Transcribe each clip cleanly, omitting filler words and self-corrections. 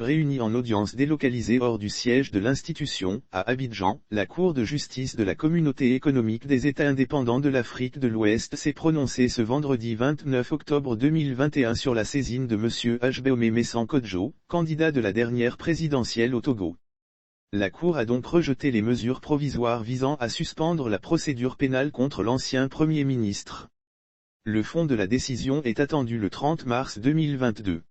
réunie en audience délocalisée hors du siège de l'institution, à Abidjan, la Cour de justice de la Communauté économique des États indépendants de l'Afrique de l'Ouest s'est prononcée ce vendredi 29 octobre 2021 sur la saisine de M. Ajbéomé Messang Kodjo, candidat de la dernière présidentielle au Togo. La Cour a donc rejeté les mesures provisoires visant à suspendre la procédure pénale contre l'ancien Premier ministre. Le fond de la décision est attendu le 30 mars 2022.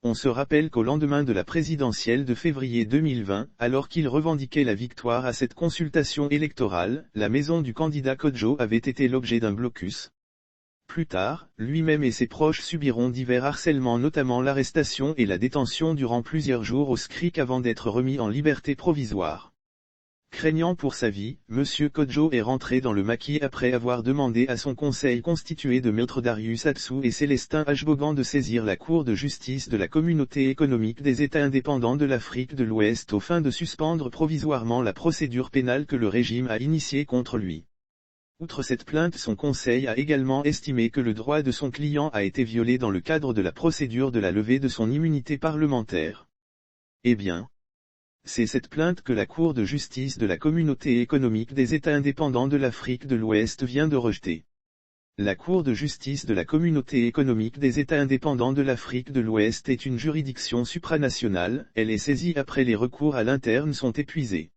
On se rappelle qu'au lendemain de la présidentielle de février 2020, alors qu'il revendiquait la victoire à cette consultation électorale, la maison du candidat Kodjo avait été l'objet d'un blocus. Plus tard, lui-même et ses proches subiront divers harcèlements, notamment l'arrestation et la détention durant plusieurs jours au SCRIC avant d'être remis en liberté provisoire. Craignant pour sa vie, M. Kodjo est rentré dans le maquis après avoir demandé à son conseil constitué de maîtres Darius Atsou et Célestin Ajbogan de saisir la Cour de justice de la Communauté économique des États indépendants de l'Afrique de l'Ouest aux fins de suspendre provisoirement la procédure pénale que le régime a initiée contre lui. Outre cette plainte, son conseil a également estimé que le droit de son client a été violé dans le cadre de la procédure de la levée de son immunité parlementaire. Eh bien, c'est cette plainte que la Cour de justice de la Communauté économique des États indépendants de l'Afrique de l'Ouest vient de rejeter. La Cour de justice de la Communauté économique des États indépendants de l'Afrique de l'Ouest est une juridiction supranationale, elle est saisie après les recours à l'interne sont épuisés.